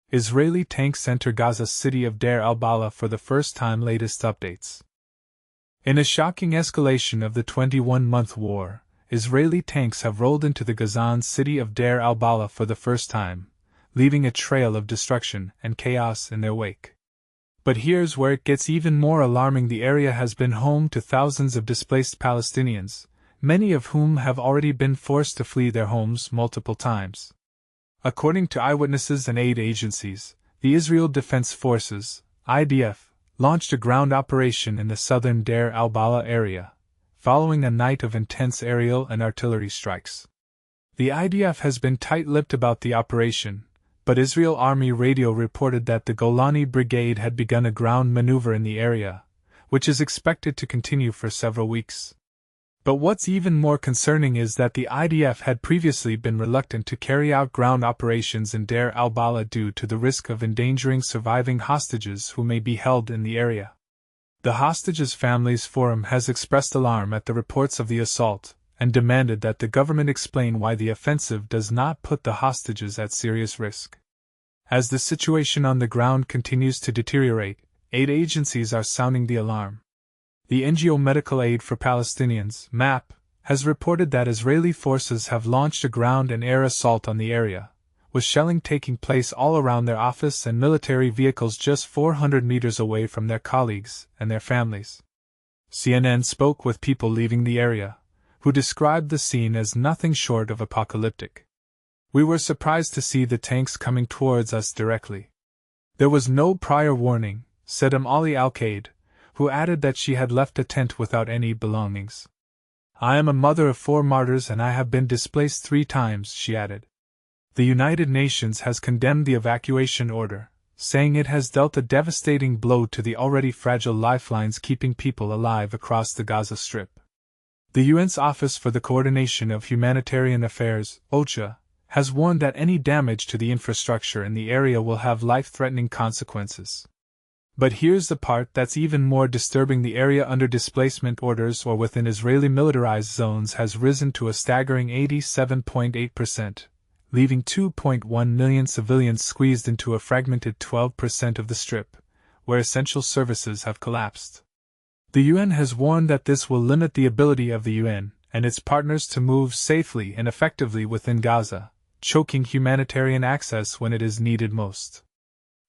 Israeli tanks enter Gaza city of Deir al-Balah for the first time. Latest updates. In a shocking escalation of the 21-month war, Israeli tanks have rolled into the Gazan city of Deir al-Balah for the first time, leaving a trail of destruction and chaos in their wake. But here's where it gets even more alarming. The area has been home to thousands of displaced Palestinians, many of whom have already been forced to flee their homes multiple times. According to eyewitnesses and aid agencies, the Israel Defense Forces, IDF, launched a ground operation in the southern Deir al-Balah area, following a night of intense aerial and artillery strikes. The IDF has been tight-lipped about the operation, but Israel Army radio reported that the Golani Brigade had begun a ground maneuver in the area, which is expected to continue for several weeks. But what's even more concerning is that the IDF had previously been reluctant to carry out ground operations in Deir al-Balah due to the risk of endangering surviving hostages who may be held in the area. The Hostages Families Forum has expressed alarm at the reports of the assault, and demanded that the government explain why the offensive does not put the hostages at serious risk. As the situation on the ground continues to deteriorate, aid agencies are sounding the alarm. The NGO Medical Aid for Palestinians, MAP, has reported that Israeli forces have launched a ground and air assault on the area, with shelling taking place all around their office and military vehicles just 400 meters away from their colleagues and their families. CNN spoke with people leaving the area, who described the scene as nothing short of apocalyptic. "We were surprised to see the tanks coming towards us directly. There was no prior warning," said Ali Al-Qaid, who added that she had left a tent without any belongings. "I am a mother of 4 martyrs and I have been displaced 3 times, she added. The United Nations has condemned the evacuation order, saying it has dealt a devastating blow to the already fragile lifelines keeping people alive across the Gaza Strip. The UN's Office for the Coordination of Humanitarian Affairs, OCHA, has warned that any damage to the infrastructure in the area will have life-threatening consequences. But here's the part that's even more disturbing: the area under displacement orders or within Israeli militarized zones has risen to a staggering 87.8%, leaving 2.1 million civilians squeezed into a fragmented 12% of the Strip, where essential services have collapsed. The UN has warned that this will limit the ability of the UN and its partners to move safely and effectively within Gaza, choking humanitarian access when it is needed most.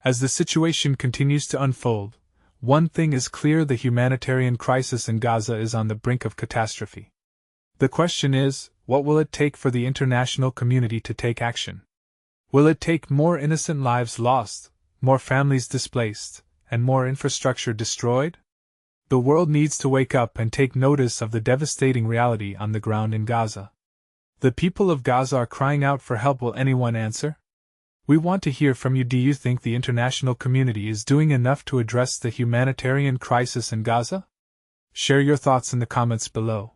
As the situation continues to unfold, one thing is clear: the humanitarian crisis in Gaza is on the brink of catastrophe. The question is, what will it take for the international community to take action? Will it take more innocent lives lost, more families displaced, and more infrastructure destroyed? The world needs to wake up and take notice of the devastating reality on the ground in Gaza. The people of Gaza are crying out for help. Will anyone answer? We want to hear from you. Do you think the international community is doing enough to address the humanitarian crisis in Gaza? Share your thoughts in the comments below.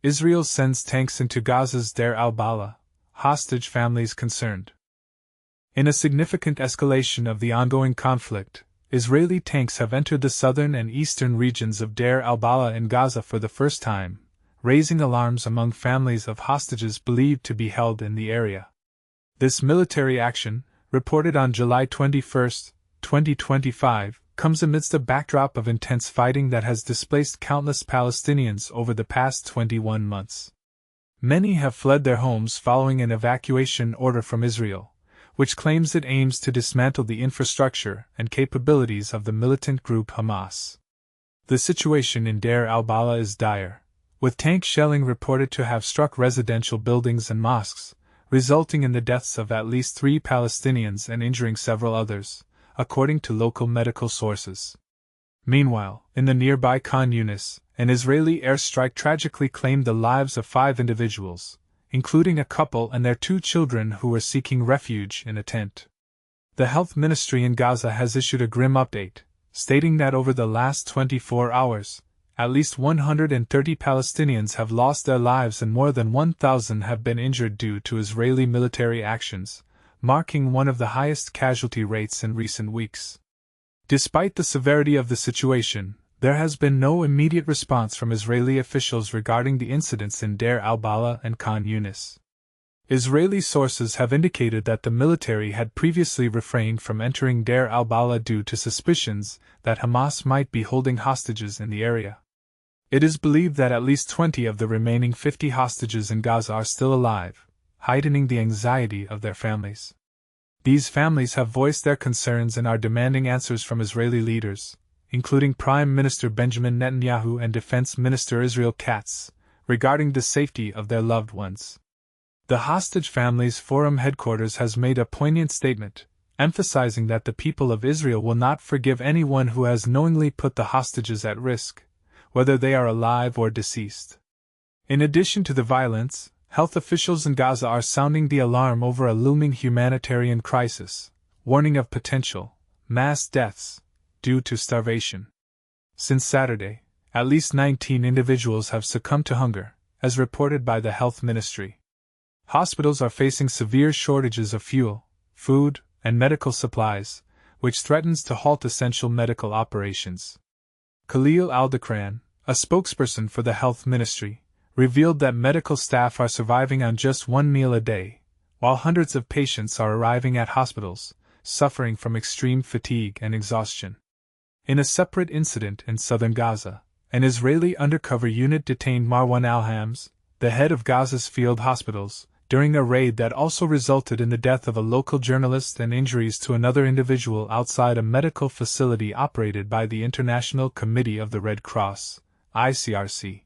Israel sends tanks into Gaza's Deir al-Balah, hostage families concerned. In a significant escalation of the ongoing conflict, Israeli tanks have entered the southern and eastern regions of Deir al-Balah in Gaza for the first time, raising alarms among families of hostages believed to be held in the area. This military action, reported on July 21, 2025, comes amidst a backdrop of intense fighting that has displaced countless Palestinians over the past 21 months. Many have fled their homes following an evacuation order from Israel, which claims it aims to dismantle the infrastructure and capabilities of the militant group Hamas. The situation in Deir al-Balah is dire, with tank shelling reported to have struck residential buildings and mosques, resulting in the deaths of at least 3 Palestinians and injuring several others, according to local medical sources. Meanwhile, in the nearby Khan Yunis, an Israeli airstrike tragically claimed the lives of 5 individuals, including a couple and their 2 children who were seeking refuge in a tent. The health ministry in Gaza has issued a grim update, stating that over the last 24 hours, at least 130 Palestinians have lost their lives and more than 1,000 have been injured due to Israeli military actions, marking one of the highest casualty rates in recent weeks. Despite the severity of the situation, there has been no immediate response from Israeli officials regarding the incidents in Deir al-Balah and Khan Yunis. Israeli sources have indicated that the military had previously refrained from entering Deir al-Balah due to suspicions that Hamas might be holding hostages in the area. It is believed that at least 20 of the remaining 50 hostages in Gaza are still alive, heightening the anxiety of their families. These families have voiced their concerns and are demanding answers from Israeli leaders, including Prime Minister Benjamin Netanyahu and Defense Minister Israel Katz, regarding the safety of their loved ones. The Hostage Families Forum headquarters has made a poignant statement, emphasizing that the people of Israel will not forgive anyone who has knowingly put the hostages at risk, whether they are alive or deceased. In addition to the violence, health officials in Gaza are sounding the alarm over a looming humanitarian crisis, warning of potential mass deaths due to starvation. Since Saturday, at least 19 individuals have succumbed to hunger, as reported by the Health Ministry. Hospitals are facing severe shortages of fuel, food, and medical supplies, which threatens to halt essential medical operations. Khalil Al-Dakran, a spokesperson for the Health Ministry, revealed that medical staff are surviving on just one meal a day, while hundreds of patients are arriving at hospitals, suffering from extreme fatigue and exhaustion. In a separate incident in southern Gaza, an Israeli undercover unit detained Marwan al-Hams, the head of Gaza's field hospitals, during a raid that also resulted in the death of a local journalist and injuries to another individual outside a medical facility operated by the International Committee of the Red Cross, ICRC.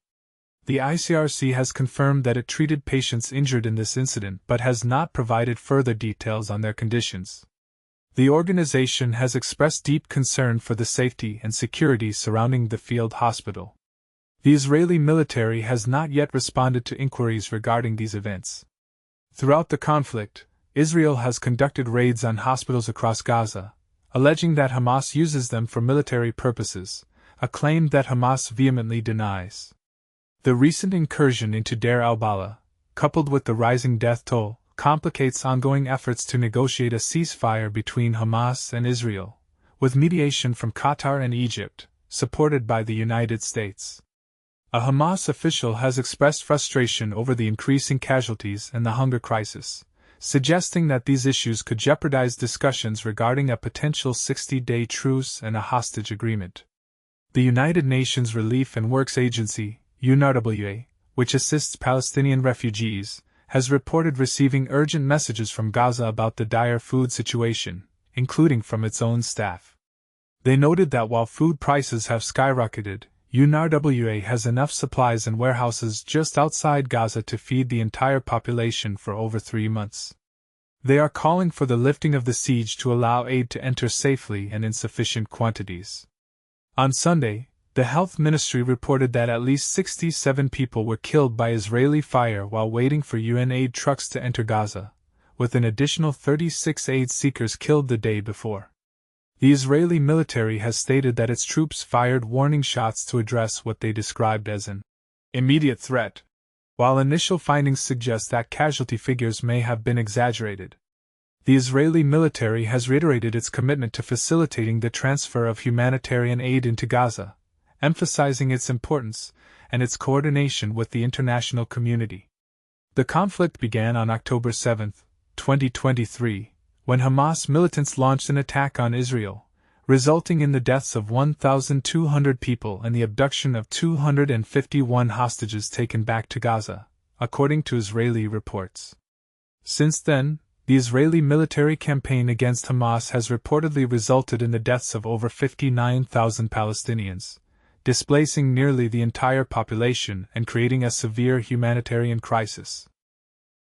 The ICRC has confirmed that it treated patients injured in this incident but has not provided further details on their conditions. The organization has expressed deep concern for the safety and security surrounding the field hospital. The Israeli military has not yet responded to inquiries regarding these events. Throughout the conflict, Israel has conducted raids on hospitals across Gaza, alleging that Hamas uses them for military purposes, a claim that Hamas vehemently denies. The recent incursion into Deir al-Balah, coupled with the rising death toll, complicates ongoing efforts to negotiate a ceasefire between Hamas and Israel, with mediation from Qatar and Egypt, supported by the United States. A Hamas official has expressed frustration over the increasing casualties and the hunger crisis, suggesting that these issues could jeopardize discussions regarding a potential 60-day truce and a hostage agreement. The United Nations Relief and Works Agency, UNRWA, which assists Palestinian refugees, has reported receiving urgent messages from Gaza about the dire food situation, including from its own staff. They noted that while food prices have skyrocketed, UNRWA has enough supplies in warehouses just outside Gaza to feed the entire population for over 3 months. They are calling for the lifting of the siege to allow aid to enter safely and in sufficient quantities. On Sunday, the Health Ministry reported that at least 67 people were killed by Israeli fire while waiting for UN aid trucks to enter Gaza, with an additional 36 aid seekers killed the day before. The Israeli military has stated that its troops fired warning shots to address what they described as an immediate threat, while initial findings suggest that casualty figures may have been exaggerated. The Israeli military has reiterated its commitment to facilitating the transfer of humanitarian aid into Gaza, emphasizing its importance and its coordination with the international community. The conflict began on October 7, 2023, when Hamas militants launched an attack on Israel, resulting in the deaths of 1,200 people and the abduction of 251 hostages taken back to Gaza, according to Israeli reports. Since then, the Israeli military campaign against Hamas has reportedly resulted in the deaths of over 59,000 Palestinians, displacing nearly the entire population and creating a severe humanitarian crisis.